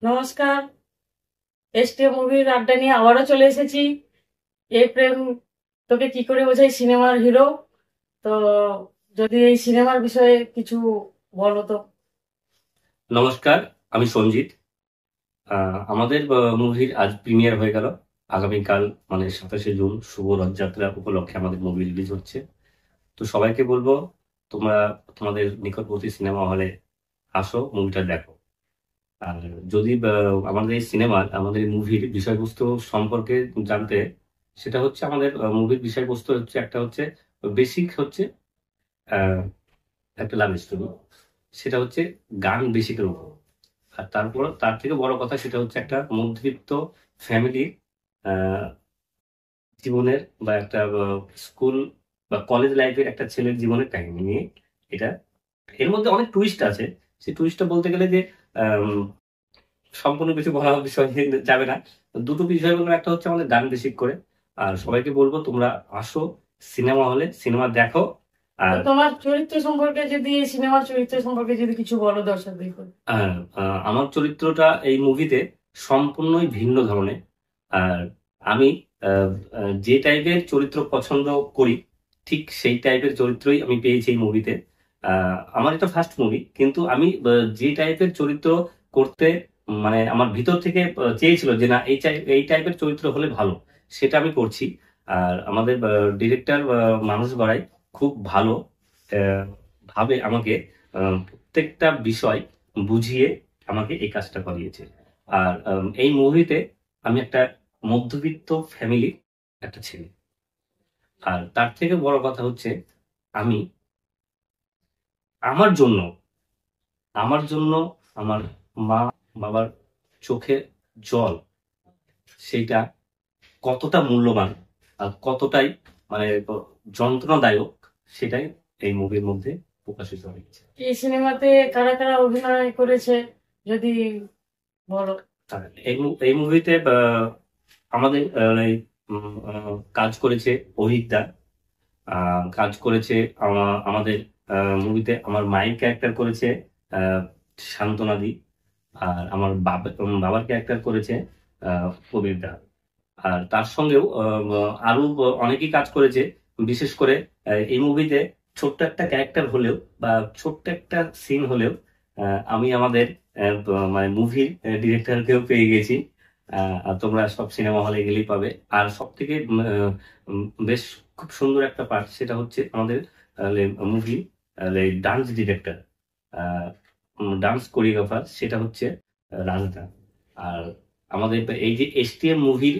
নমস্কার। এসটিএ মুভির আড্ডা নিয়ে আবারও চলে এসেছি। এই প্রেম তোকে কি করে বোঝাই সিনেমার হিরো। তো যদি এই সিনেমার বিষয়ে কিছু বলো তো। নমস্কার, আমি সঞ্জিত। আমাদের মুভির আজ প্রিমিয়ার হয়ে গেল। আগামীকাল মানে 27শে জুন শুভ রথযাত্রা উপলক্ষে আমাদের মুভি রিলিজ হচ্ছে। তো সবাইকে বলবো, তোমরা তোমাদের নিকটবর্তী সিনেমা হলে আসো, মুভিটা দেখো। আর যদি আমাদের এই সিনেমার আমাদের এই মুভির বিষয়বস্তু সম্পর্কে জানতে, সেটা হচ্ছে আমাদের মুভির বিষয়বস্তু হচ্ছে একটা হচ্ছে বেসিক হচ্ছে আহ, একটা লাভ স্টোরি। সেটা হচ্ছে গান বেসিকের উপর। আর তারপর তার থেকে বড় কথা সেটা হচ্ছে একটা মধ্যবিত্ত ফ্যামিলির জীবনের বা একটা স্কুল বা কলেজ লাইফের একটা ছেলের জীবনের কাহিনী নিয়ে এটা। এর মধ্যে অনেক টুইস্ট আছে। সেই টুইস্টটা বলতে গেলে যে আম, সম্পূর্ণ কিছু বলা বিষয় যাবে না। দুটো বিষয় বলবো, একটা হচ্ছে আমাদের গান বেসিক করে। আর সবাইকে বলবো তোমরা আসো সিনেমা হলে, সিনেমা দেখো। তো আর তোমার চরিত্র সম্পর্কে যদি, এই সিনেমার চরিত্র সম্পর্কে যদি কিছু বলো দর্শকদের করে। আমার চরিত্রটা এই মুভিতে সম্পূর্ণই ভিন্ন ধরনের। আর আমি আহ, যে টাইপের চরিত্র পছন্দ করি, ঠিক সেই টাইপের চরিত্রই আমি পেয়েছি এই মুভিতে। আমার এটা ফার্স্ট মুভি, কিন্তু আমি যে টাইপের চরিত্র করতে, মানে আমার ভিতর থেকে চেয়েছিল যে না, এই টাইপের চরিত্র হলে ভালো, সেটা আমি করছি। আর আমাদের ডিরেক্টর মানুষ গড়াই খুব ভালো আহ, ভাবে আমাকে প্রত্যেকটা বিষয় বুঝিয়ে আমাকে এই কাজটা করিয়েছে। আর এই মুভিতে আমি একটা মধ্যবিত্ত ফ্যামিলির একটা ছেলে। আর তার থেকে বড় কথা হচ্ছে, আমি আমার জন্য আমার জন্য আমার মা বাবার চোখে জল, সেইটা কতটা মূল্যবান আর কতটাই মানে যন্ত্রণাদায়ক, সেটাই এই মুভির মধ্যে প্রকাশিত হয়েছে। এই সিনেমাতে কারা কারা অভিনয় করেছে যদি বলো। আর এই মুভিতে আমাদের কাজ করেছে অহিক দা, কাজ করেছে আমাদের মুভিতে আমার মায়ের ক্যারেক্টার করেছে আহ, শান্তনাদি। আর আমার বাবার ক্যারেক্টার করেছে কবির দা। আর তার সঙ্গেও আরো অনেকেই কাজ করেছে। বিশেষ করে এই মুভিতে ছোট্ট একটা ক্যারেক্টার হলেও বা ছোট্ট একটা সিন হলেও আমি আমাদের মানে মুভির ডিরেক্টরকেও পেয়ে গেছি। আর তোমরা সব সিনেমা হলে গেলেই পাবে। আর সব থেকে বেশ খুব সুন্দর একটা পার্ট, সেটা হচ্ছে আমাদের movie dance director, dance choreographer, সেটা হচ্ছে রাজদা। আর আমাদের এই যে এসটিএম মুভির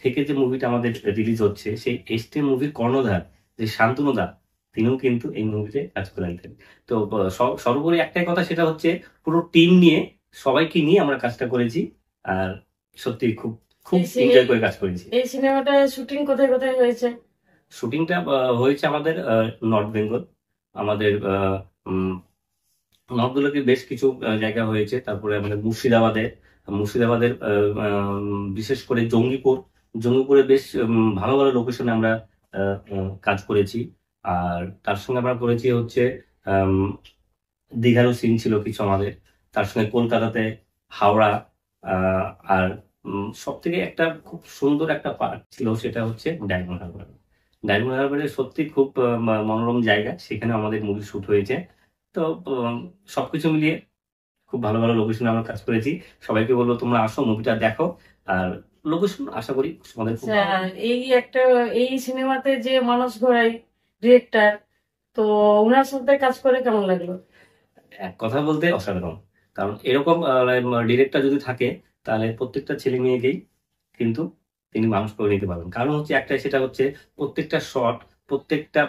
থেকে যে মুভিটা আমাদের রিলিজ হচ্ছে, সেই এসটিএম মুভির কর্ণধার যে শান্তনুদা, তিনিও কিন্তু এই মুভিতে কাজ করেছেন। তো সর্বোপরি একটাই কথা, সেটা হচ্ছে পুরো টিম নিয়ে, সবাইকে নিয়ে আমরা কাজটা করেছি। আর সত্যি খুব খুব এই এনজয় করে কাজ করেছি। এই সিনেমাটা শুটিং কোথায় কোথায় হয়েছে? শুটিংটা হয়েছে আমাদের নর্থ বেঙ্গল। আমাদের নর্থ বেঙ্গলে বেশ কিছু জায়গা হয়েছে। তারপরে আমাদের মুর্শিদাবাদের বিশেষ করে জঙ্গিপুরে বেশ ভালো ভালো লোকেশনে আমরা কাজ করেছি। আর তার সঙ্গে আমরা করেছি হচ্ছে আম, দীঘারও সিন ছিল কিছু আমাদের। তার সঙ্গে কলকাতাতে, হাওড়া, আহ, আর সব থেকে একটা খুব সুন্দর একটা পার্ক ছিল, সেটা হচ্ছে ডায়মন্ড হারবার। ডায়মন্ড হারবারে সত্যি খুব মনোরম জায়গা, সেখানে আমাদের মুভি শুট হয়েছে। তো উম, সবকিছু মিলিয়ে খুব ভালো ভালো লোকেশনে আমরা কাজ করেছি। সবাইকে বলবো তোমরা আসো, মুভিটা দেখো। আর লোকেশন আশা করি তোমাদের খুব আচ্ছা, ভালো লাগবে। এই একটা, এই সিনেমাতে যে মানস ঘোড়াই ডিরেক্টর, তো ওনার সাথে কাজ করে কেমন লাগলো? এক কথা বলতে অসাধারণ। কারণ এরকম ডিরেক্টর যদি থাকে, তাহলে প্রত্যেকটা ছেলে মেয়েকেই কিন্তু তিনি মানুষ করে নিতে পারবেন। কারণ হচ্ছে একটাই, সেটা হচ্ছে প্রত্যেকটা শট, প্রত্যেকটা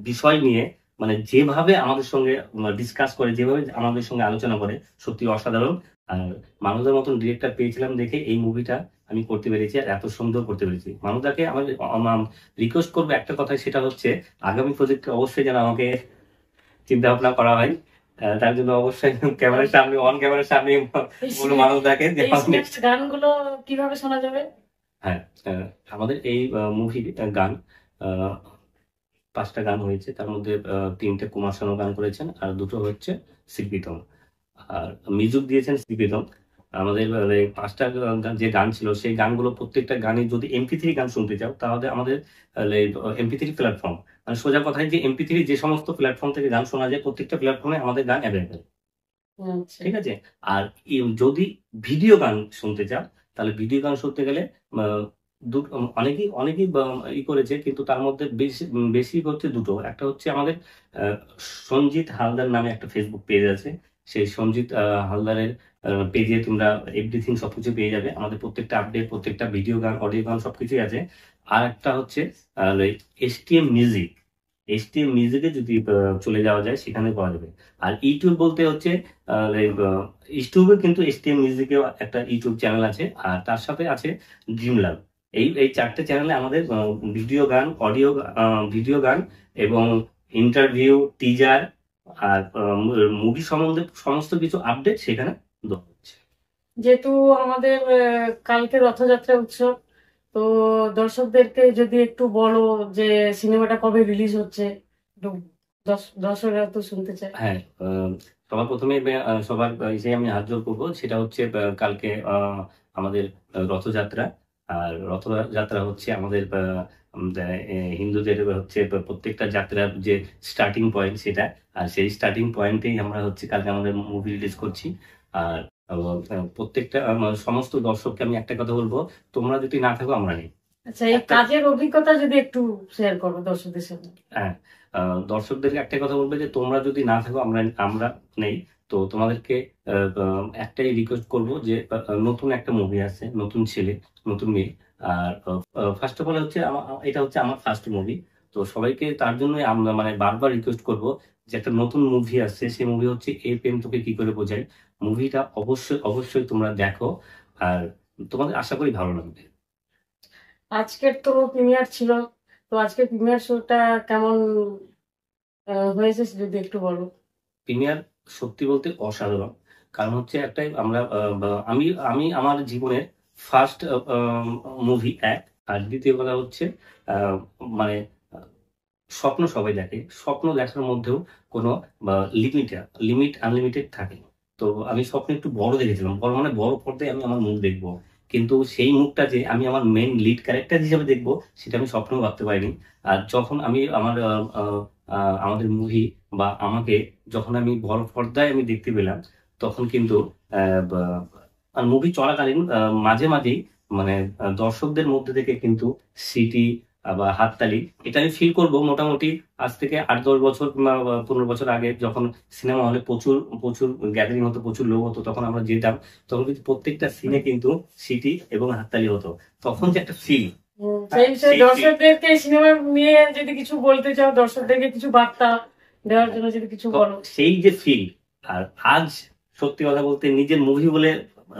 বিষয় নিয়ে, মানে যেভাবে আমাদের সঙ্গে ডিসকাস করে, যেভাবে আমাদের সঙ্গে আলোচনা করে, সত্যি অসাধারণ। আর মানুষের মতন ডিরেক্টর পেয়েছিলাম দেখে এই মুভিটা আমি করতে পেরেছি, আর এত সুন্দর করতে পেরেছি। মানুষটাকে আমি রিকোয়েস্ট করবো একটা কথা, সেটা হচ্ছে আগামী প্রজেক্টে অবশ্যই যেন আমাকে চিন্তা ভাবনা করা হয়। তার জন্য অবশ্যই ক্যামেরার সামনে, অন ক্যামেরার সামনে এই বলবো মানুষটাকে যে এই নেক্সট। সিনেমার গানগুলো কিভাবে শোনা যাবে? হ্যাঁ, আমাদের এই মুভির গান, আহ, 5টা গান হয়েছে। তার মধ্যে 3টে কুমার শানু গান করেছেন, আর দুটো হচ্ছে শ্রীপ্রীতম। আর মিউজিক দিয়েছেন শ্রীপ্রীতম। আমাদের পাঁচটা যে গান ছিল সেই গানগুলো প্রত্যেকটা গানে যদি MP3 গান শুনতে চাও তাহলে আমাদের MP3 প্ল্যাটফর্ম, মানে সোজা কথায় যে MP3 যে সমস্ত প্ল্যাটফর্ম থেকে গান শোনা যায় প্রত্যেকটা প্ল্যাটফর্মে আমাদের গান অ্যাভেলেবেল। আচ্ছা। ঠিক আছে। আর যদি ভিডিও গান শুনতে চাও তাহলে ভিডিও গান শুনতে গেলে অনেকেই অনেকেই করেছে, কিন্তু তার মধ্যে বেশি বেশি হচ্ছে দুটো। একটা হচ্ছে আমাদের আহ, সঞ্জিত হালদার নামে একটা ফেসবুক পেজ আছে। সেই সঞ্জিত হালদারের পেজে তোমরা এভরিথিং সবকিছু পেয়ে যাবে, আমাদের প্রত্যেকটা আপডেট, প্রত্যেকটা ভিডিও গান, অডিও গান সবকিছুই আছে। আর একটা হচ্ছে STM মিউজিক। STM মিউজিকে যদি চলে যাওয়া যায় সেখানে পাওয়া যাবে। আর ইউটিউব বলতে হচ্ছে ইউটিউবে কিন্তু STM মিউজিকেও একটা ইউটিউব চ্যানেল আছে, আর তার সাথে আছে ড্রিমলাভ। এই এই চারটে চ্যানেলে আমাদের ভিডিও গান, অডিও ভিডিও গান এবং ইন্টারভিউ, টিজার আর মুভি সম্বন্ধে সমস্ত কিছু আপডেট সেখানে দেওয়া হচ্ছে। যেহেতু আমাদের কালকে রথযাত্রা উৎসব, তো দর্শকদেরকে যদি একটু বলো যে সিনেমাটা কবে রিলিজ হচ্ছে, একটু দর্শকরা তো শুনতে চায়। হ্যাঁ, সবার প্রথমে সবার যে আমি হাত জোড় করবো সেটা হচ্ছে কালকে আমাদের রথযাত্রা। আর রথযাত্রা হচ্ছে আমাদের হিন্দুদের হচ্ছে প্রত্যেকটা যাত্রার যে স্টার্টিং পয়েন্ট সেটা। আর সেই স্টার্টিং পয়েন্টেই আমরা হচ্ছে কালকে আমাদের মুভি রিলিজ করছি। আর প্রত্যেকটা সমস্ত দর্শককে আমি একটা কথা বলবো, তোমরা যদি না থাকো আমরা নেই। আচ্ছা, এই কাজের অভিজ্ঞতা যদি একটু শেয়ার করো দর্শকদের সাথে। হ্যাঁ, দর্শকদেরকে একটা কথা বলবে যে তোমরা যদি না থাকো আমরা আমরা নেই। তো তোমাদেরকে একটাই রিকোয়েস্ট করব যে নতুন একটা মুভি আছে, নতুন ছেলে, নতুন মেয়ে। আর ফার্স্ট অফ অল হচ্ছে এটা হচ্ছে আমার ফার্স্ট মুভি। তো সবাইকে তার জন্য আমরা মানে বারবার রিকোয়েস্ট করব যে একটা নতুন মুভি আসছে, সেই মুভি হচ্ছে এই প্রেম তোকে কি করে বোঝাই। মুভিটা অবশ্যই অবশ্যই তোমরা দেখো, আর তোমাদের আশা করি ভালো লাগবে। আজকের তো প্রিমিয়ার ছিল, তো আজকের প্রিমিয়ার শোটা কেমন হয়েছে যদি একটু বলো। প্রিমিয়ার সত্যি বলতে অসাধারণ। কারণ হচ্ছে একটাই আমরা আমি আমি আমার জীবনের ফার্স্ট মুভি এক। আর দ্বিতীয় কথা হচ্ছে আহ, মানে স্বপ্ন সবাই দেখে, স্বপ্ন দেখার মধ্যেও কোনো লিমিট আনলিমিটেড থাকে। তো আমি স্বপ্ন একটু বড় দেখেছিলাম, বড় মানে বড় পর্দায় আমি আমার মুখ দেখবো, কিন্তু সেই মুখটা যে আমি আমার মেইন লিড ক্যারেক্টার হিসেবে দেখবো সেটা আমি স্বপ্নেও ভাবতে পারিনি। আর যখন আমি আমার আমাদের মুভি বা আমাকে যখন আমি বড় পর্দায় আমি দেখতে পেলাম, তখন কিন্তু আর মুভি চলাকালীন মাঝে মাঝেই মানে দর্শকদের মধ্যে থেকে কিন্তু সিটি বা হাততালি এটা আমি ফিল করবো মোটামুটি আজ থেকে 8-10 বছর কিংবা 15 বছর আগে, যখন সিনেমা হলে প্রচুর প্রচুর গ্যাদারিং হতো, প্রচুর লোক হতো, তখন আমরা যেতাম, তখন কিন্তু প্রত্যেকটা সিনে কিন্তু সিটি এবং হাততালি হতো। তখন যে একটা ফিল, সেই বিষয়ে দর্শকদেরকে সিনেমা নিয়ে যদি কিছু বলতে চাও, দর্শকদেরকে কিছু বার্তা দেওয়ার জন্য যদি কিছু বলো। সেই যে ফিল। আর আজ সত্যি কথা বলতে নিজের মুভি বলে,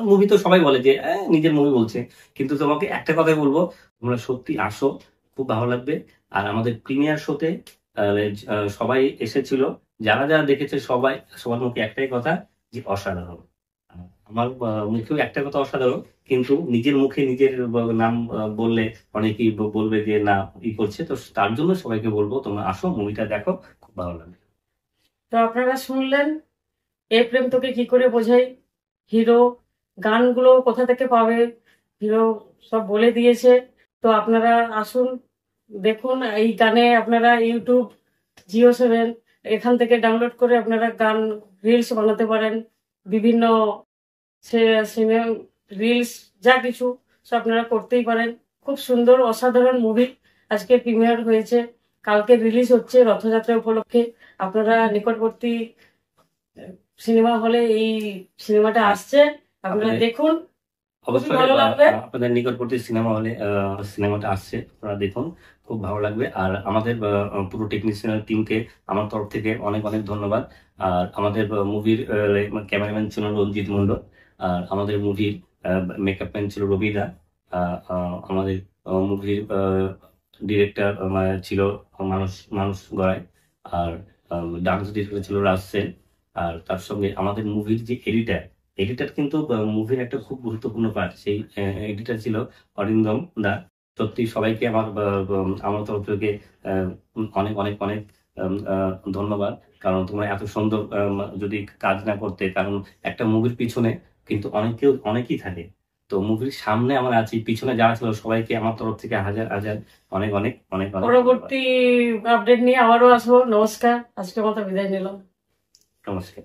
মুভি তো সবাই বলে যে নিজের মুভি বলছে, কিন্তু তোমাকে একটা কথাই বলবো, তোমরা সত্যি আসো, খুব ভালো লাগবে। আর আমাদের প্রিমিয়ার শোতে সবাই এসেছিল, যারা যারা দেখেছে সবাই, সবার মুখে একটাই কথা যে অসাধারণ। আমার মুখেও একটা কথা অসাধারণ, কিন্তু নিজের মুখে নিজের নাম বললে অনেকেই বলবে যে না করছে। তো তার জন্য সবাইকে বলবো তোমরা আসো, মুভিটা দেখো, খুব ভালো লাগবে। তো আপনারা শুনলেন এ প্রেম তোকে কি করে বোঝাই, হিরো গানগুলো কোথা থেকে পাবে, হিরো সব বলে দিয়েছে। তো আপনারা আসুন, দেখুন। এই গানে আপনারা ইউটিউব, Jio7 এখান থেকে ডাউনলোড করে আপনারা গান রিলস বানাতে পারেন, বিভিন্ন সিনেমা রিলস যা কিছু সব আপনারা করতেই পারেন। খুব সুন্দর অসাধারণ মুভি আজকে প্রিমিয়ার হয়েছে, কালকে রিলিজ হচ্ছে রথযাত্রা উপলক্ষে। আপনারা নিকটবর্তী সিনেমা হলে এই সিনেমাটা আসছে, আপনারা দেখুন, খুবই অবশ্যই ভালো লাগবে। আপনাদের নিকটবর্তী সিনেমা হলে সিনেমাটা আসছে, আপনারা দেখুন, খুব ভালো লাগবে। আর আমাদের পুরো টেকনিশিয়ান টিমকে আমার তরফ থেকে অনেক অনেক ধন্যবাদ। আর আমাদের মুভির ক্যামেরাম্যান ছিল রঞ্জিত মন্ডল, আর আমাদের মুভির মেকআপ ম্যান ছিল রবিদা, আমাদের মুভির ডিরেক্টর ছিল মানুষ মানুষ গড়াই, আর ডান্স ডিরেক্টর ছিল রাজ সেন। আর তার সঙ্গে আমাদের মুভির যে এডিটার, এডিটার কিন্তু মুভির একটা খুব গুরুত্বপূর্ণ পার্ট, সেই এডিটার ছিল অরিন্দম দা। সত্যি সবাইকে আমার তরফ থেকে অনেক অনেক অনেক ধন্যবাদ। কারণ তোমরা এত সুন্দর যদি কাজ না করতে, কারণ একটা মুভির পিছনে কিন্তু অনেকেই থাকে। তো মুভির সামনে আমরা আছি, পিছনে যারা ছিল সবাইকে আমার তরফ থেকে হাজার হাজার অনেক অনেক অনেক অনেক ধন্যবাদ। পরবর্তী আপডেট নিয়ে আবারও আসবো। নমস্কার, আজকের মতো বিদায় নিলাম। নমস্কার।